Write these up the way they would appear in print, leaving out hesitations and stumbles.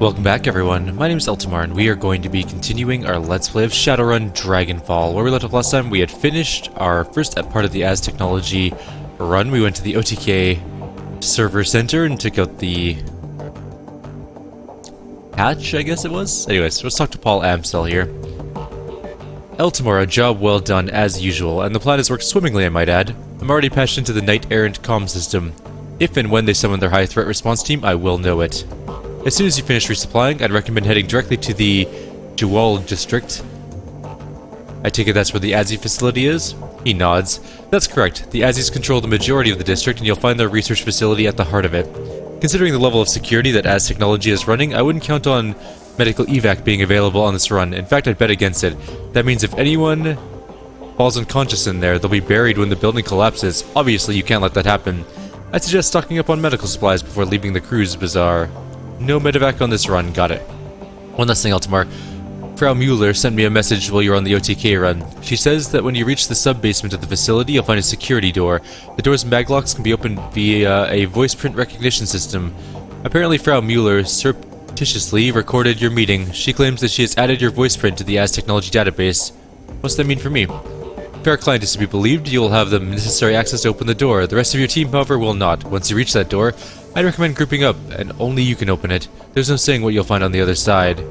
Welcome back everyone, my name is Eltimar and we are going to be continuing our Let's Play of Shadowrun Dragonfall. Where we left off last time, we had finished our first part of the Az Technology run. We went to the OTK server center and took out the hatch, I guess it was? Anyways, let's talk to Paul Amstel here. Eltimar, a job well done as usual, and the plan has worked swimmingly, I might add. I'm already patched into the Knight-Errant comm system. If and when they summon their high threat response team, I will know it. As soon as you finish resupplying, I'd recommend heading directly to the Jewel district. I take it that's where the Azzy facility is? He nods. That's correct. The Azzies control the majority of the district, and you'll find their research facility at the heart of it. Considering the level of security that Az Technology is running, I wouldn't count on medical evac being available on this run. In fact, I'd bet against it. That means if anyone falls unconscious in there, they'll be buried when the building collapses. Obviously, you can't let that happen. I'd suggest stocking up on medical supplies before leaving the cruise bazaar. No medevac on this run, got it. One last thing, Eltimar. Frau Mueller sent me a message while you were on the OTK run. She says that when you reach the sub-basement of the facility, you'll find a security door. The door's maglocks can be opened via a voice print recognition system. Apparently Frau Mueller surreptitiously recorded your meeting. She claims that she has added your voice print to the Az Technology database. What's that mean for me? If our client is to be believed, you'll have the necessary access to open the door. The rest of your team, however, will not. Once you reach that door, I'd recommend grouping up, and only you can open it. There's no saying what you'll find on the other side.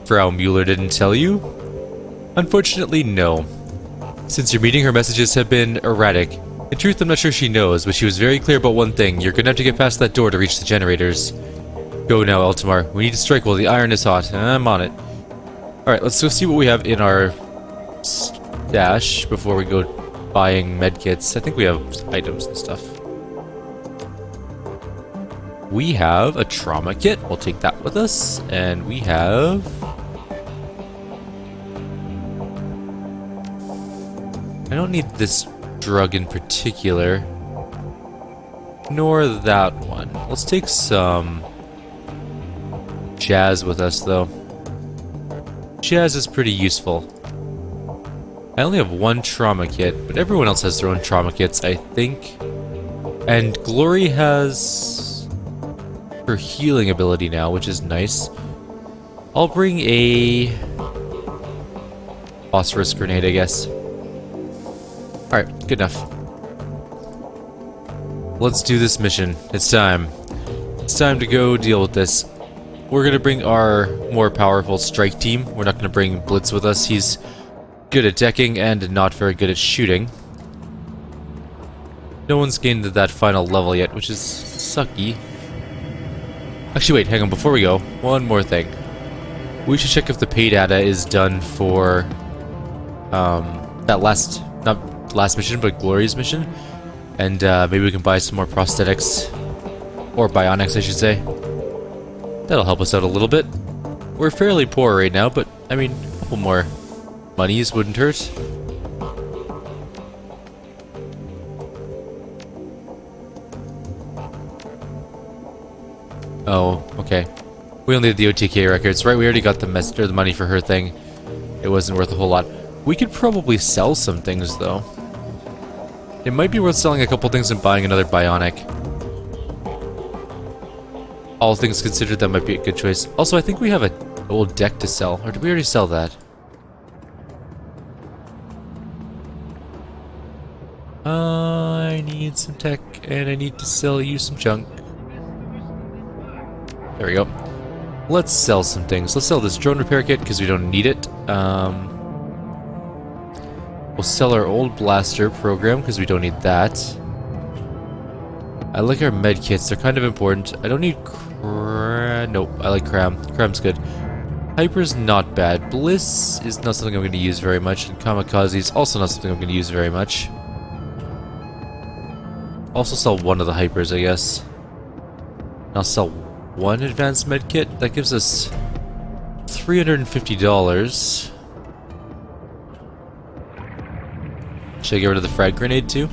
Frau Mueller didn't tell you? Unfortunately, no. Since your meeting, her messages have been erratic. In truth, I'm not sure she knows, but she was very clear about one thing. You're gonna have to get past that door to reach the generators. Go now, Eltimar. We need to strike while the iron is hot. I'm on it. Alright, let's go see what we have in our stash before we go buying medkits. I think we have items and stuff. We have a trauma kit. We'll take that with us. And we have... I don't need this drug in particular. Nor that one. Let's take some jazz with us, though. Jazz is pretty useful. I only have one trauma kit, but everyone else has their own trauma kits, I think. And Glory has her healing ability now, which is nice. I'll bring a phosphorus grenade, I guess. Alright, good enough. Let's do this mission. It's time. It's time to go deal with this. We're gonna bring our more powerful strike team. We're not gonna bring Blitz with us. He's good at decking and not very good at shooting. No one's gained to that final level yet, which is sucky. Actually, wait, hang on, before we go, one more thing. We should check if the pay data is done for that not last mission, but Glory's mission. And maybe we can buy some more prosthetics, or bionics, I should say. That'll help us out a little bit. We're fairly poor right now, but, I mean, a couple more monies wouldn't hurt. Oh, okay. We only have the OTK records, right? We already got the the money for her thing. It wasn't worth a whole lot. We could probably sell some things, though. It might be worth selling a couple things and buying another bionic. All things considered, that might be a good choice. Also, I think we have an old deck to sell. Or did we already sell that? I need some tech, and I need to sell you some junk. There we go. Let's sell some things. Let's sell this drone repair kit because we don't need it. We'll sell our old blaster program because we don't need that. I like our med kits. They're kind of important. I don't need nope, I like Cram. Cram's good. Hyper's not bad. Bliss is not something I'm going to use very much. And Kamikaze is also not something I'm going to use very much. Also sell one of the Hypers, I guess. I'll sell one advanced med kit. That gives us $350. Should I get rid of the frag grenade too?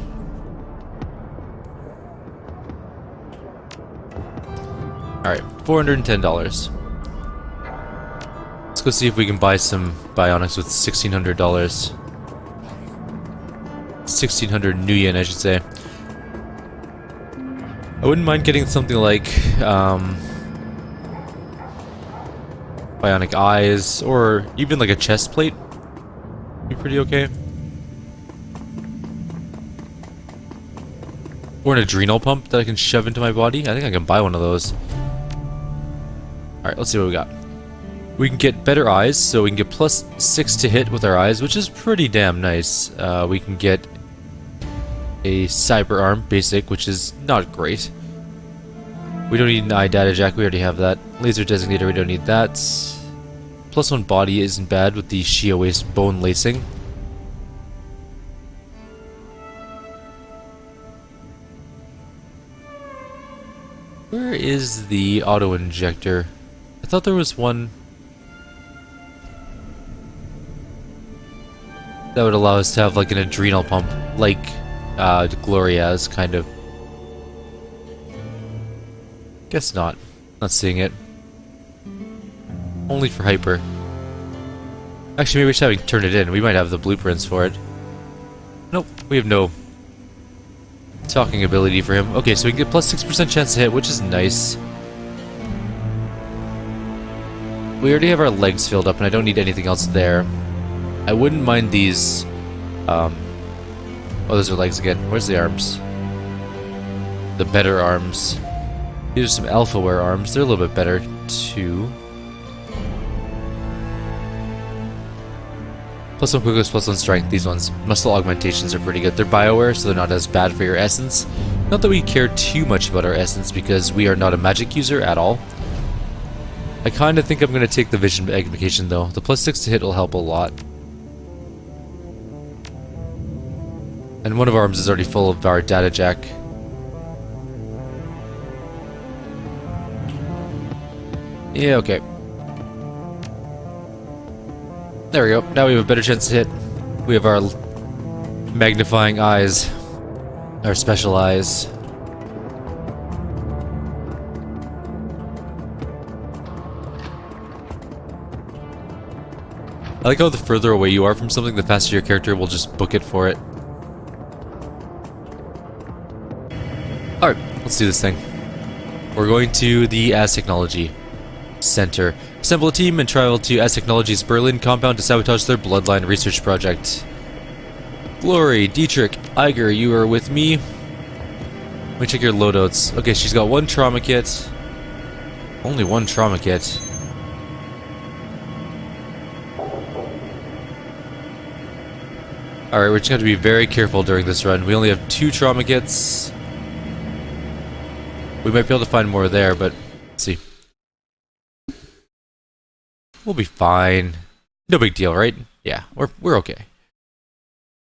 Alright, $410. Let's go see if we can buy some bionics with $1,600. 1,600 new yen, I should say. I wouldn't mind getting something like, bionic eyes, or even like a chest plate. Be pretty okay. Or an adrenal pump that I can shove into my body. I think I can buy one of those. Alright, let's see what we got. We can get better eyes, so we can get +6 to hit with our eyes, which is pretty damn nice. We can get a cyber arm, basic, which is not great. We don't need an eye data jack, we already have that. Laser designator, we don't need that. +1 body isn't bad with the Shia waist bone lacing. Where is the auto injector? I thought there was one that would allow us to have like an adrenal pump, like Gloria's kind of. Guess not. Not seeing it. Only for Hyper. Actually, maybe we should have turned it in. We might have the blueprints for it. Nope, we have no talking ability for him. Okay, so we can get +6% chance to hit, which is nice. We already have our legs filled up, and I don't need anything else there. I wouldn't mind these. Oh, those are legs again. Where's the arms? The better arms. These are some Alphaware arms. They're a little bit better, too. +1 quickness, +1 strength. These ones. Muscle augmentations are pretty good. They're Bioware, so they're not as bad for your essence. Not that we care too much about our essence, because we are not a magic user at all. I kind of think I'm going to take the vision magnification, though. The +6 to hit will help a lot. And one of our arms is already full of our data jack. Yeah, okay. There we go. Now we have a better chance to hit. We have our magnifying eyes. Our special eyes. I like how the further away you are from something, the faster your character will just book it for it. Alright, let's do this thing. We're going to the Az Technology Center. Assemble a team and travel to Az Technology's Berlin compound to sabotage their bloodline research project. Glory, Dietrich, Iger, you are with me. Let me check your loadouts. Okay, she's got 1 trauma kit. Only 1 trauma kit. Alright, we're just going to be very careful during this run. We only have 2 trauma kits. We might be able to find more there, but let's see. We'll be fine. No big deal, right? Yeah, we're okay.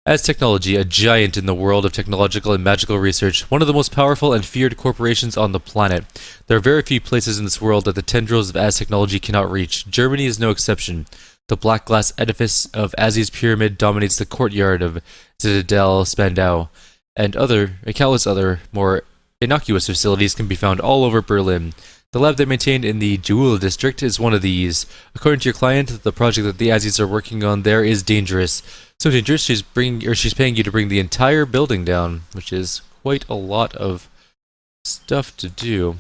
Az Technology, a giant in the world of technological and magical research, one of the most powerful and feared corporations on the planet. There are very few places in this world that the tendrils of Az Technology cannot reach. Germany is no exception. The black glass edifice of Azzy's pyramid dominates the courtyard of Citadel Spandau, and countless other more innocuous facilities can be found all over Berlin. The lab they maintain in the Jewel district is one of these. According to your client, the project that the Azzies are working on there is dangerous. So dangerous, she's paying you to bring the entire building down, which is quite a lot of stuff to do.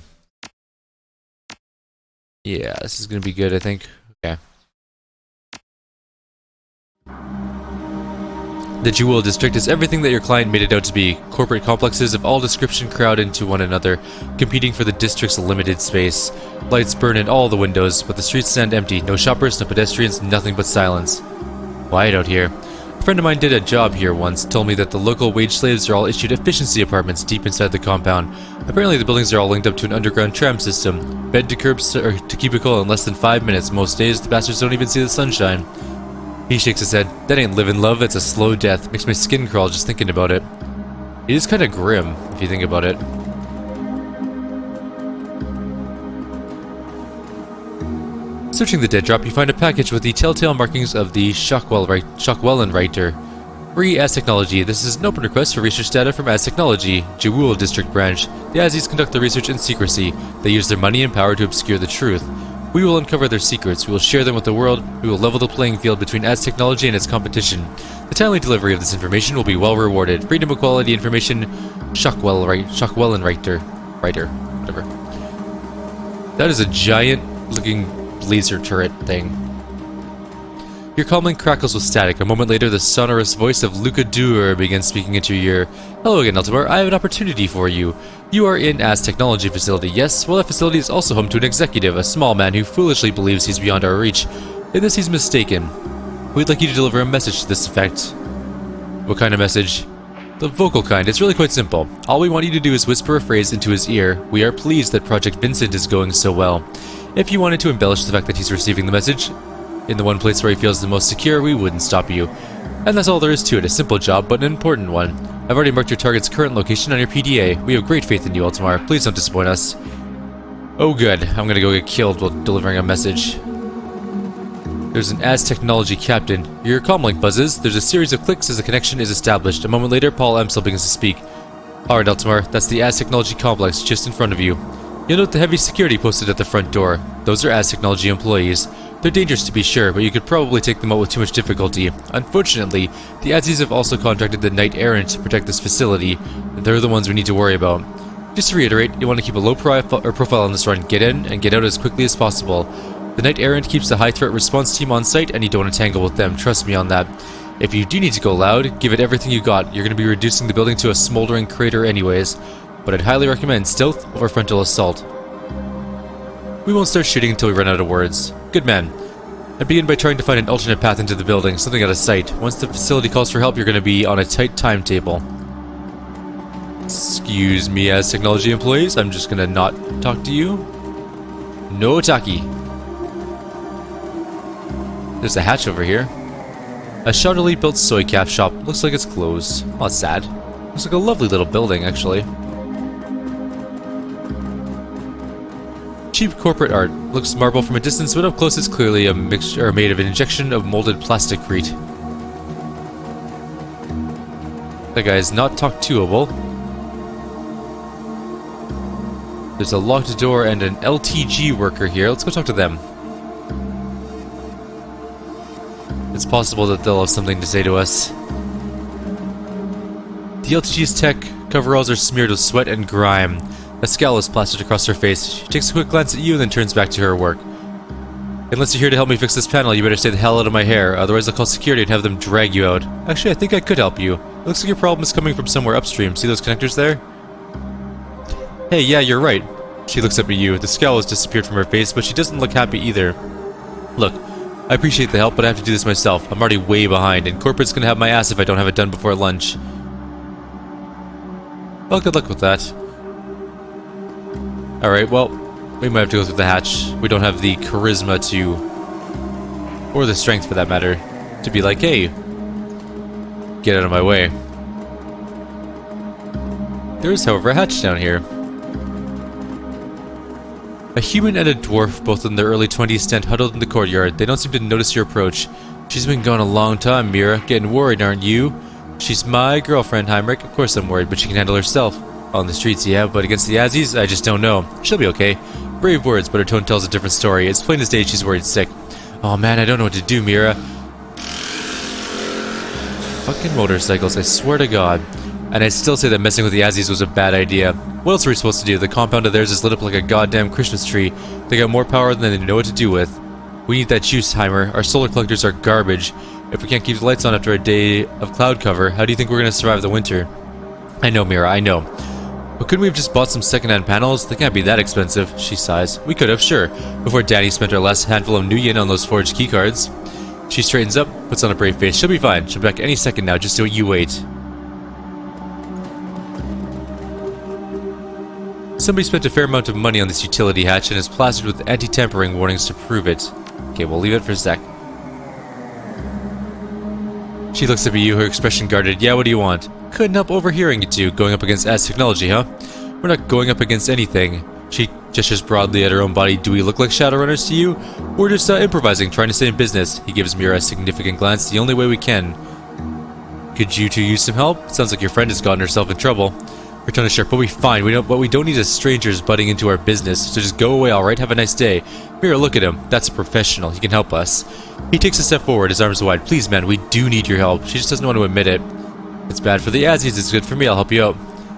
Yeah, this is gonna be good, I think. Okay. The Jewel district is everything that your client made it out to be. Corporate complexes of all description crowd into one another, competing for the district's limited space. Lights burn in all the windows, but the streets stand empty. No shoppers, no pedestrians, nothing but silence. Quiet out here. A friend of mine did a job here once, told me that the local wage slaves are all issued efficiency apartments deep inside the compound. Apparently the buildings are all linked up to an underground tram system. Bed to cubicle in less than 5 minutes. Most days, the bastards don't even see the sunshine. He shakes his head. That ain't living, love, it's a slow death. Makes my skin crawl just thinking about it. It is kind of grim, if you think about it. Searching the dead drop, you find a package with the telltale markings of the Schockwellenreiter. Free Az Technology. This is an open request for research data from Az Technology, Jewel District Branch. The Azzies conduct the research in secrecy. They use their money and power to obscure the truth. We will uncover their secrets, we will share them with the world, we will level the playing field between Az Technology and its competition. The timely delivery of this information will be well rewarded. Freedom of quality information, Schockwellenreiter. Whatever. That is a giant looking blazer turret thing. Your comlink crackles with static. A moment later, the sonorous voice of Luca Dur begins speaking into your ear. Hello again, Eltimar. I have an opportunity for you. You are in As Technology Facility, yes? Well, that facility is also home to an executive, a small man who foolishly believes he's beyond our reach. In this, he's mistaken. We'd like you to deliver a message to this effect. What kind of message? The vocal kind. It's really quite simple. All we want you to do is whisper a phrase into his ear. We are pleased that Project Vincent is going so well. If you wanted to embellish the fact that he's receiving the message in the one place where he feels the most secure, we wouldn't stop you. And that's all there is to it. A simple job, but an important one. I've already marked your target's current location on your PDA. We have great faith in you, Eltimar. Please don't disappoint us. Oh good. I'm gonna go get killed while delivering a message. There's an As Technology Captain. Your comlink buzzes. There's a series of clicks as a connection is established. A moment later, Paul Amsel begins to speak. Alright, Eltimar. That's the As Technology Complex just in front of you. You'll note the heavy security posted at the front door. Those are As Technology employees. They're dangerous to be sure, but you could probably take them out with too much difficulty. Unfortunately, the Azis have also contracted the Knight Errant to protect this facility, and they're the ones we need to worry about. Just to reiterate, you want to keep a low profile on this run, get in, and get out as quickly as possible. The Knight Errant keeps the high threat response team on site, and you don't want to tangle with them, trust me on that. If you do need to go loud, give it everything you got. You're going to be reducing the building to a smoldering crater anyways, but I'd highly recommend stealth over frontal assault. We won't start shooting until we run out of words. Good man. And begin by trying to find an alternate path into the building, something out of sight. Once the facility calls for help, you're going to be on a tight timetable. Excuse me, As Technology employees, I'm just going to not talk to you. No taki. There's a hatch over here. A shoddily built soy cap shop. Looks like it's closed. Oh, that's sad. Looks like a lovely little building, actually. Cheap corporate art. Looks marble from a distance, but up close it's clearly a mixture made of an injection of molded plasticrete. That guy is not talk toable. There's a locked door and an LTG worker here. Let's go talk to them. It's possible that they'll have something to say to us. The LTG's tech coveralls are smeared with sweat and grime. A scowl is plastered across her face. She takes a quick glance at you and then turns back to her work. Unless you're here to help me fix this panel, you better stay the hell out of my hair, otherwise I'll call security and have them drag you out. Actually, I think I could help you. It looks like your problem is coming from somewhere upstream. See those connectors there? Hey, yeah, you're right. She looks up at you. The scowl has disappeared from her face, but she doesn't look happy either. Look, I appreciate the help, but I have to do this myself. I'm already way behind, and corporate's gonna have my ass if I don't have it done before lunch. Well, good luck with that. Alright, well, we might have to go through the hatch. We don't have the charisma to, or the strength for that matter, to be like, hey, get out of my way. There is, however, a hatch down here. A human and a dwarf, both in their early 20s, stand huddled in the courtyard. They don't seem to notice your approach. She's been gone a long time, Mira. Getting worried, aren't you? She's my girlfriend, Heinrich. Of course I'm worried, but she can handle herself. On the streets, yeah, but against the Azis, I just don't know. She'll be okay. Brave words, but her tone tells a different story. It's plain as day she's worried sick. Oh man, I don't know what to do, Mira. Fucking motorcycles, I swear to God. And I still say that messing with the Azis was a bad idea. What else are we supposed to do? The compound of theirs is lit up like a goddamn Christmas tree. They got more power than they know what to do with. We need that juice, Heimer. Our solar collectors are garbage. If we can't keep the lights on after a day of cloud cover, how do you think we're gonna survive the winter? I know, Mira, I know. But couldn't we have just bought some second-hand panels? They can't be that expensive, she sighs. We could have, sure, before Danny spent our last handful of new yen on those forged keycards. She straightens up, puts on a brave face. She'll be fine. She'll be back any second now, just so you wait. Somebody spent a fair amount of money on this utility hatch and is plastered with anti-tampering warnings to prove it. Okay, we'll leave it for a sec. She looks up at you, her expression guarded. Yeah, what do you want? Couldn't help overhearing you two. Going up against As Technology, huh? We're not going up against anything. She gestures broadly at her own body. Do we look like Shadowrunners to you? We're just improvising, trying to stay in business. He gives Mira a significant glance. The only way we can. Could you two use some help? Sounds like your friend has gotten herself in trouble. Her tone is sharp. We'll be fine. What we don't need is strangers butting into our business. So just go away, alright? Have a nice day. Mira, look at him. That's a professional. He can help us. He takes a step forward, his arms wide. Please, man, we do need your help. She just doesn't want to admit it. It's bad for the Azis, it's good for me, I'll help you out.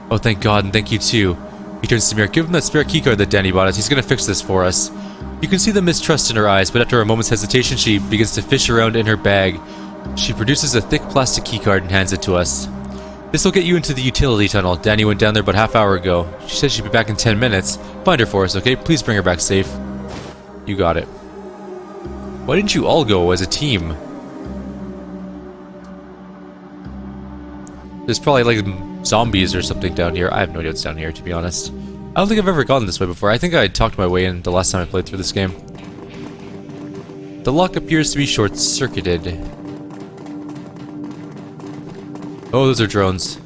Oh, thank God, and thank you too. He turns to Thamior. Give him that spare keycard that Danny bought us. He's gonna fix this for us. You can see the mistrust in her eyes, but after a moment's hesitation, she begins to fish around in her bag. She produces a thick plastic keycard and hands it to us. This will get you into the utility tunnel. Danny went down there about half hour ago. She said she'd be back in 10 minutes. Find her for us, okay? Please bring her back safe. You got it. Why didn't you all go as a team? There's probably like zombies or something down here. I have no idea what's down here, to be honest. I don't think I've ever gone this way before. I think I talked my way in the last time I played through this game. The lock appears to be short-circuited. Oh, those are drones.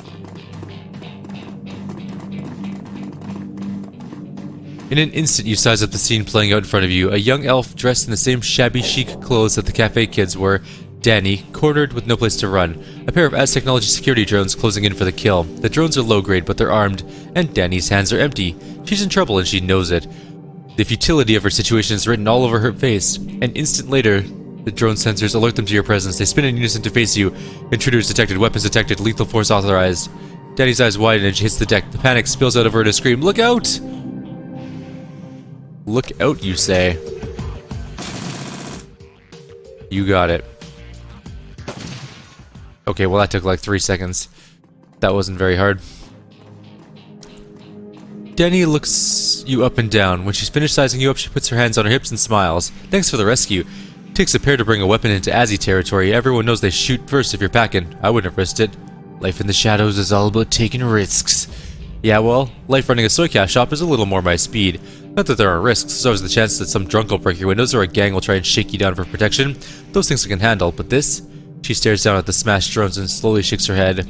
In an instant, you size up the scene playing out in front of you. A young elf dressed in the same shabby chic clothes that the cafe kids were. Danny, cornered with no place to run. A pair of Technology security drones closing in for the kill. The drones are low grade, but they're armed, and Danny's hands are empty. She's in trouble and she knows it. The futility of her situation is written all over her face. An instant later, the drone sensors alert them to your presence. They spin in unison to face you. Intruders detected, weapons detected, lethal force authorized. Danny's eyes widen and she hits the deck. The panic spills out of her in a scream. Look out! Look out, you say. You got it. Okay, well that took like 3 seconds. That wasn't very hard. Danny looks you up and down. When she's finished sizing you up, she puts her hands on her hips and smiles. Thanks for the rescue. Takes a pair to bring a weapon into Azzy territory. Everyone knows they shoot first if you're packing. I wouldn't have risked it. Life in the shadows is all about taking risks. Yeah, well, life running a soy cash shop is a little more my speed. Not that there aren't risks, there's always the chance that some drunk will break your windows or a gang will try and shake you down for protection. Those things I can handle, but this? She stares down at the smashed drones and slowly shakes her head.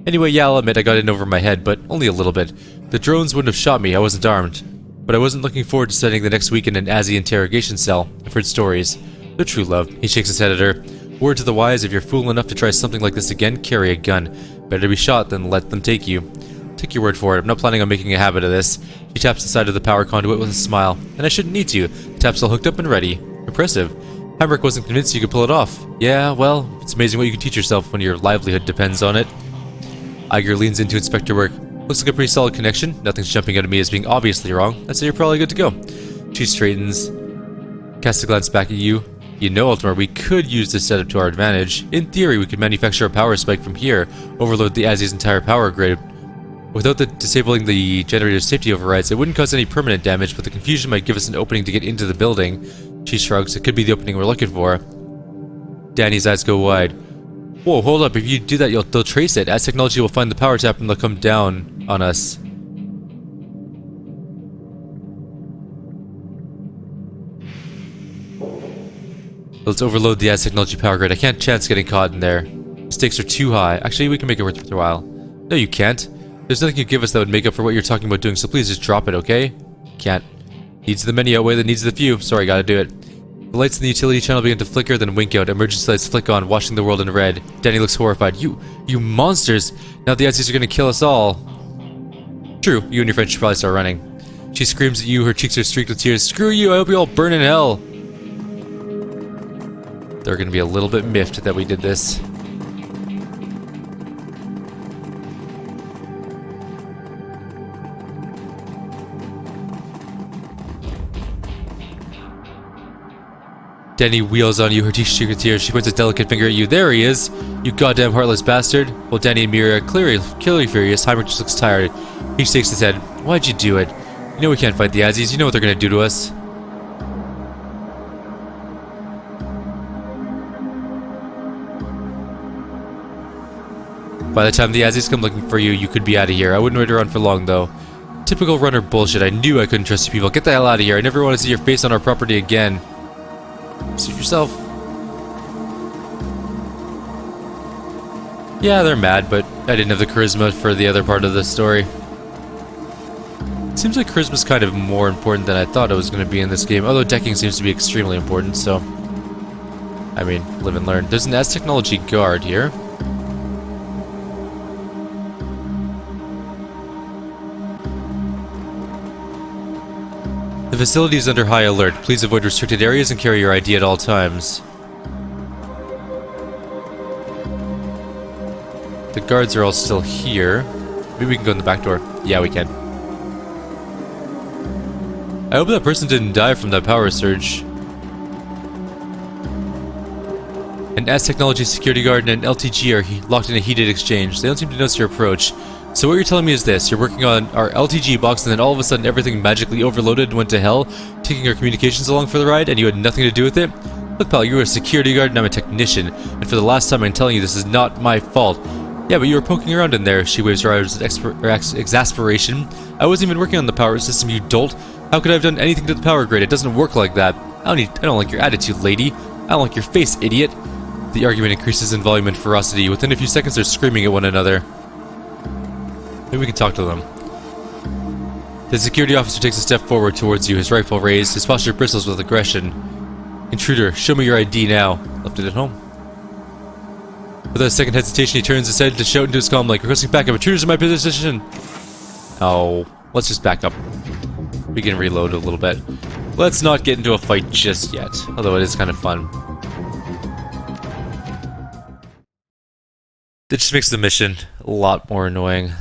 Anyway, yeah, I'll admit I got in over my head, but only a little bit. The drones wouldn't have shot me, I wasn't armed. But I wasn't looking forward to spending the next week in an Azzy interrogation cell. I've heard stories. They're true love. He shakes his head at her. Word to the wise, if you're fool enough to try something like this again, carry a gun. Better be shot than let them take you. Take your word for it, I'm not planning on making a habit of this. She taps the side of the power conduit with a smile. And I shouldn't need to. The tap's all hooked up and ready. Impressive. Hemrick wasn't convinced you could pull it off. Yeah, well, it's amazing what you can teach yourself when your livelihood depends on it. Iger leans in to inspect her work. Looks like a pretty solid connection. Nothing's jumping out at me as being obviously wrong. I'd say you're probably good to go. She straightens, casts a glance back at you. You know, Eltimar, we could use this setup to our advantage. In theory, we could manufacture a power spike from here, overload the Azzy's entire power grid. Without disabling the generator's safety overrides, it wouldn't cause any permanent damage, but the confusion might give us an opening to get into the building. She shrugs. It could be the opening we're looking for. Danny's eyes go wide. Whoa, hold up. If you do that, they'll trace it. As technology will find the power tap and they'll come down on us. Let's overload the As technology power grid. I can't chance getting caught in there. Stakes are too high. Actually, we can make it worth a while. No, you can't. There's nothing you give us that would make up for what you're talking about doing, so please just drop it, okay? Can't. Needs of the many outweigh the needs of the few. Sorry, gotta do it. The lights in the utility channel begin to flicker, then wink out. Emergency lights flick on, washing the world in red. Danny looks horrified. You monsters! Now the Azzies are gonna kill us all. True, you and your friends should probably start running. She screams at you, her cheeks are streaked with tears. Screw you, I hope you all burn in hell! They're gonna be a little bit miffed that we did this. Danny wheels on you, her teeth streaked with tears. She points a delicate finger at you. There he is! You goddamn heartless bastard! While Danny and Mira are clearly furious, Heinrich just looks tired. He shakes his head. Why'd you do it? You know we can't fight the Azzies. You know what they're gonna do to us. By the time the Azzies come looking for you, you could be out of here. I wouldn't wait around for long, though. Typical runner bullshit. I knew I couldn't trust you people. Get the hell out of here. I never want to see your face on our property again. Suit yourself. Yeah, they're mad, but I didn't have the charisma for the other part of the story. Seems like charisma's kind of more important than I thought it was going to be in this game, although decking seems to be extremely important, so... I mean, live and learn. There's an S technology guard here. The facility is under high alert. Please avoid restricted areas and carry your ID at all times. The guards are all still here. Maybe we can go in the back door. Yeah, we can. I hope that person didn't die from that power surge. An S Technology security guard and an LTG are locked in a heated exchange. They don't seem to notice your approach. So what you're telling me is this: you're working on our LTG box, and then all of a sudden everything magically overloaded and went to hell, taking our communications along for the ride, and you had nothing to do with it? Look, pal, you were a security guard and I'm a technician, and for the last time I'm telling you this is not my fault. Yeah, but you were poking around in there, she waves her eyes with exasperation. I wasn't even working on the power system, you dolt. How could I have done anything to the power grid? It doesn't work like that. I don't like your attitude, lady. I don't like your face, idiot. The argument increases in volume and ferocity. Within a few seconds, they're screaming at one another. Maybe we can talk to them. The security officer takes a step forward towards you, his rifle raised, his posture bristles with aggression. Intruder, show me your ID now. Left it at home. Without a second hesitation, he turns his head to shout into his comm like, requesting backup. Intruders in my position. Oh, let's just back up. We can reload a little bit. Let's not get into a fight just yet, although it is kind of fun. It just makes the mission a lot more annoying.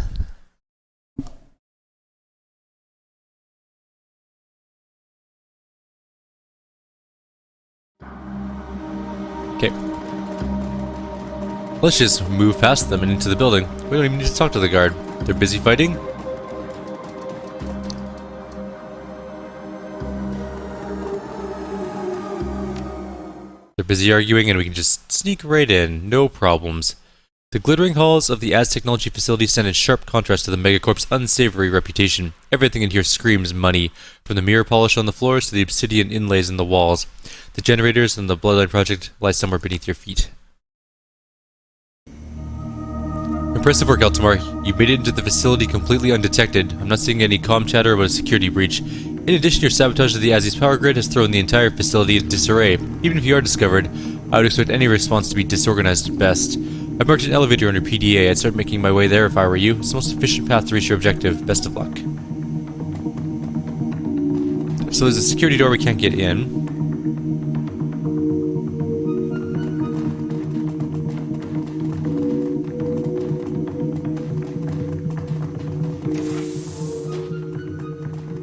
Okay. Let's just move past them and into the building. We don't even need to talk to the guard. They're busy fighting. They're busy arguing and we can just sneak right in. No problems. The glittering halls of the Az Technology facility stand in sharp contrast to the Megacorp's unsavory reputation. Everything in here screams money, from the mirror polish on the floors to the obsidian inlays in the walls. The generators and the Bloodline project lie somewhere beneath your feet. Impressive work, Eltimar. You made it into the facility completely undetected. I'm not seeing any comm chatter about a security breach. In addition, your sabotage of the Azzy's power grid has thrown the entire facility into disarray. Even if you are discovered, I would expect any response to be disorganized at best. I've marked an elevator under PDA. I'd start making my way there if I were you. It's the most efficient path to reach your objective. Best of luck. So there's a security door we can't get in.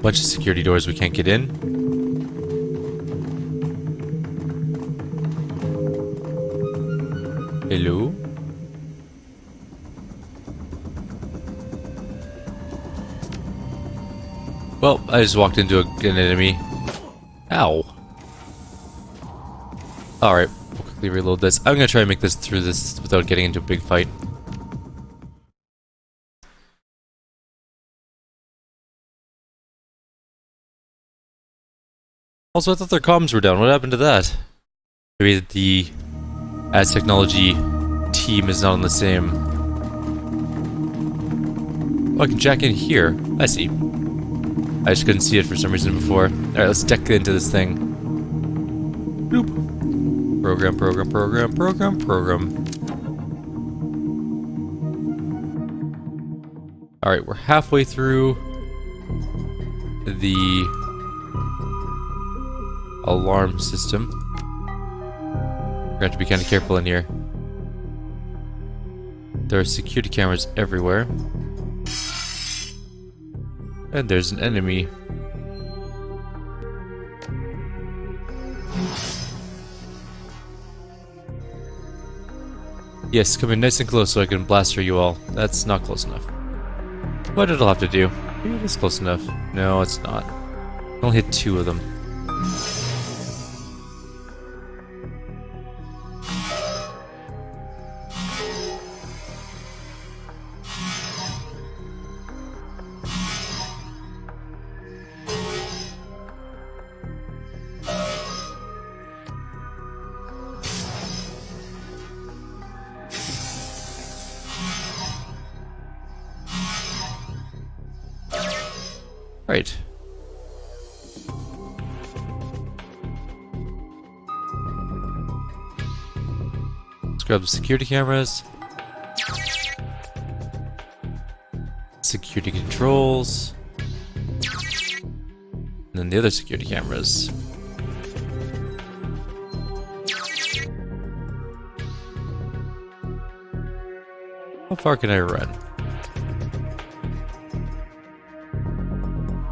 Bunch of security doors we can't get in. Hello? Well, I just walked into an enemy. Ow. Alright, we'll quickly reload this. I'm gonna try and make this through this without getting into a big fight. Also, I thought their comms were down. What happened to that? Maybe the Az Technology team is not on the same... Oh, I can jack in here. I see. I just couldn't see it for some reason before. Alright, let's deck into this thing. Boop. Program. Alright, we're halfway through the alarm system. We're going to have to be kind of careful in here. There are security cameras everywhere. And there's an enemy. Yes, come in nice and close so I can blaster you all. That's not close enough. What it'll have to do? Maybe it is close enough. No, it's not. I only hit 2 of them. Right. Let's grab the security cameras. Security controls. And then the other security cameras. How far can I run?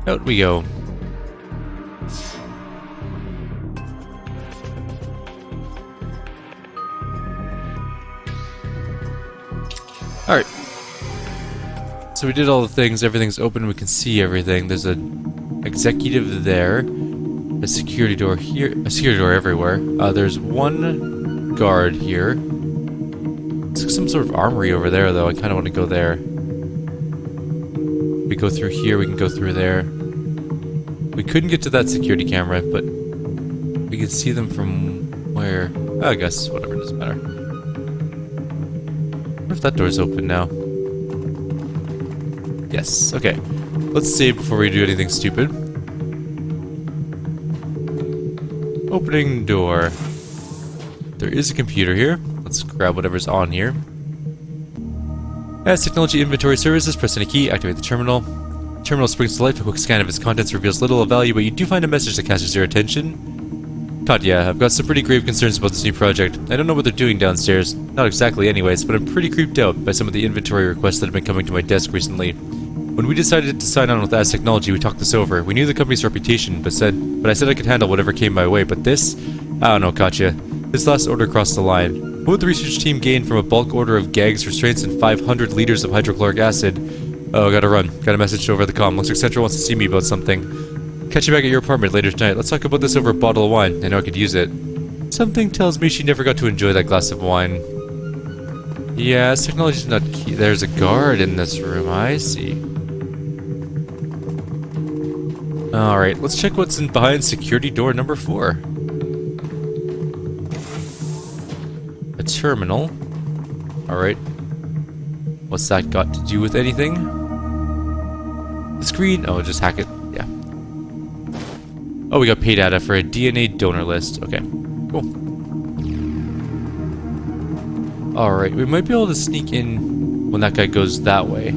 Out we go. Alright. So we did all the things, everything's open, we can see everything. There's a executive there, a security door here, a security door everywhere. There's one guard here. It's like some sort of armory over there though, I kinda wanna go there. We go through here, we can go through there. We couldn't get to that security camera, but we can see them from where? I guess, whatever, it doesn't matter. I wonder if that door's open now. Yes, okay. Let's save before we do anything stupid. Opening door. There is a computer here. Let's grab whatever's on here. As technology inventory services, press any key, activate the terminal. Terminal springs to life. A quick scan of its contents reveals little of value, but you do find a message that catches your attention. Katya, I've got some pretty grave concerns about this new project. I don't know what they're doing downstairs. Not exactly anyways, but I'm pretty creeped out by some of the inventory requests that have been coming to my desk recently. When we decided to sign on with As Technology, we talked this over. We knew the company's reputation, but I said I could handle whatever came my way, but this? I don't know, Katya. This last order crossed the line. What would the research team gain from a bulk order of gags, restraints, and 500 liters of hydrochloric acid? Oh, gotta run. Got a message over the comm. Looks like Central wants to see me about something. Catch you back at your apartment later tonight. Let's talk about this over a bottle of wine. I know I could use it. Something tells me she never got to enjoy that glass of wine. Yeah, technology's not key. There's a guard in this room. I see. Alright, let's check what's in behind security door number 4. A terminal. Alright. What's that got to do with anything? The screen? Oh, just hack it. Yeah. Oh, we got pay data for a DNA donor list. Okay. Cool. Alright, we might be able to sneak in when that guy goes that way.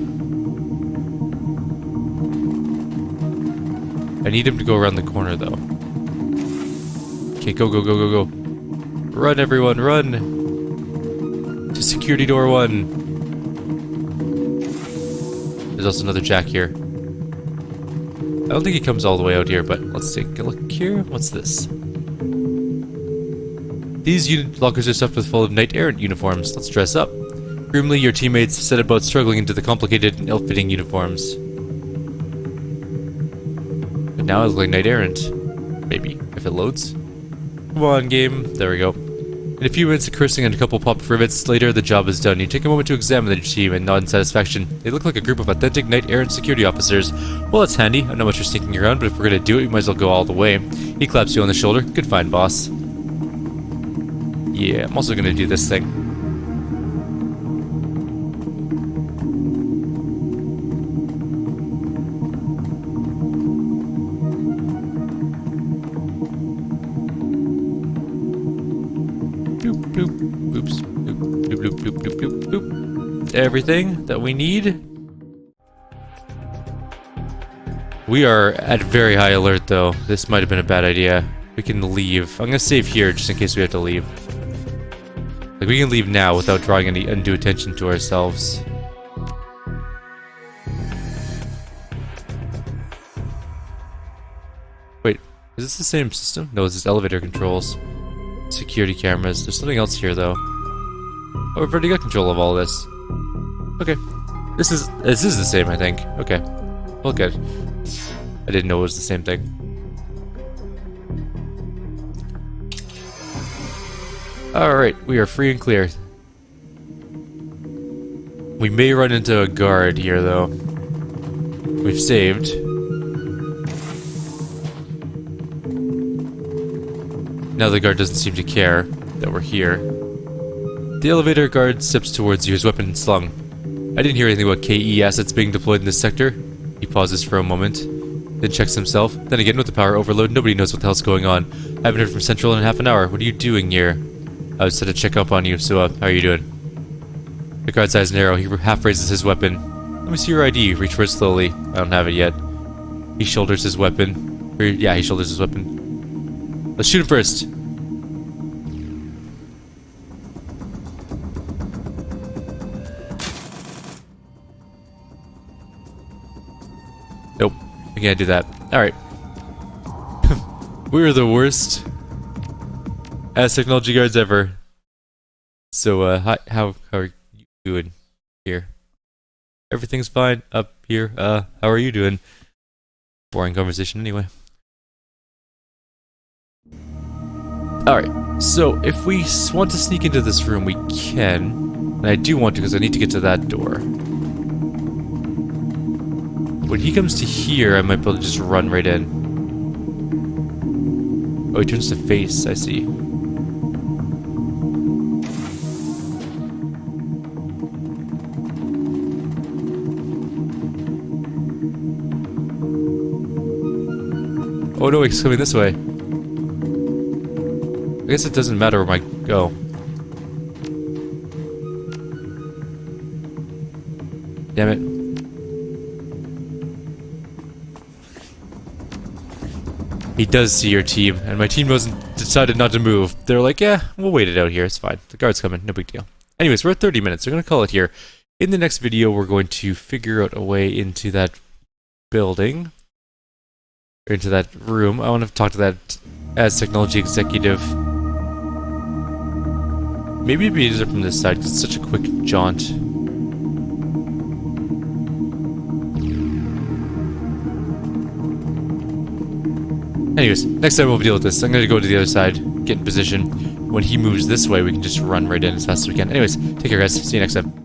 I need him to go around the corner, though. Okay, go, go, go, go, go. Run, everyone, run! To security door 1. There's also another jack here. I don't think he comes all the way out here, but let's take a look here. What's this? These unit lockers are stuffed with full of knight errant uniforms. Let's dress up. Grimly, your teammates set about struggling into the complicated and ill-fitting uniforms. But now I look like knight errant. Maybe, if it loads. Come on, game. There we go. In a few minutes of cursing and a couple pop rivets later, the job is done. You take a moment to examine the team and nod in satisfaction. They look like a group of authentic knight-errant security officers. Well, that's handy. I know much for sneaking around, but if we're gonna do it, we might as well go all the way. He claps you on the shoulder. Good find, boss. Yeah, I'm also gonna do this thing. Bloop, bloop, oops, bloop, bloop, bloop, bloop, bloop, bloop, bloop. Everything that we need. We are at very high alert, though. This might have been a bad idea. We can leave. I'm gonna save here just in case we have to leave. Like, we can leave now without drawing any undue attention to ourselves. Wait, is this the same system? No, this is elevator controls. Security cameras. There's something else here, though. Oh, we've already got control of all this. Okay. This is the same, I think. Okay. Well, good. I didn't know it was the same thing. Alright, we are free and clear. We may run into a guard here, though. We've saved. Now the guard doesn't seem to care that we're here. The elevator guard steps towards you, his weapon slung. I didn't hear anything about KE assets being deployed in this sector. He pauses for a moment, then checks himself. Then again, with the power overload, nobody knows what the hell's going on. I haven't heard from Central in half an hour. What are you doing here? I was set to check up on you, so how are you doing? The guard's eyes narrow. He half raises his weapon. Let me see your ID. Reach for it slowly. I don't have it yet. He shoulders his weapon. Yeah, he shoulders his weapon. Let's shoot him first. Nope. We can't do that. Alright. We're the worst as technology guards ever. So, hi, how are you doing? here. Everything's fine up here. How are you doing? Boring conversation anyway. Alright, so if we want to sneak into this room, we can. And I do want to because I need to get to that door. When he comes to here, I might be able to just run right in. Oh, he turns to face, I see. Oh no, he's coming this way. I guess it doesn't matter where I go. Damn it. He does see your team, and my team decided not to move. They're like, yeah, we'll wait it out here, it's fine. The guard's coming, no big deal. Anyways, we're at 30 minutes, we're gonna call it here. In the next video, we're going to figure out a way into that building. Or into that room. I want to talk to that as technology executive. Maybe it'd be easier from this side, because it's such a quick jaunt. Anyways, next time we'll deal with this. I'm going to go to the other side, get in position. When he moves this way, we can just run right in as fast as we can. Anyways, take care guys. See you next time.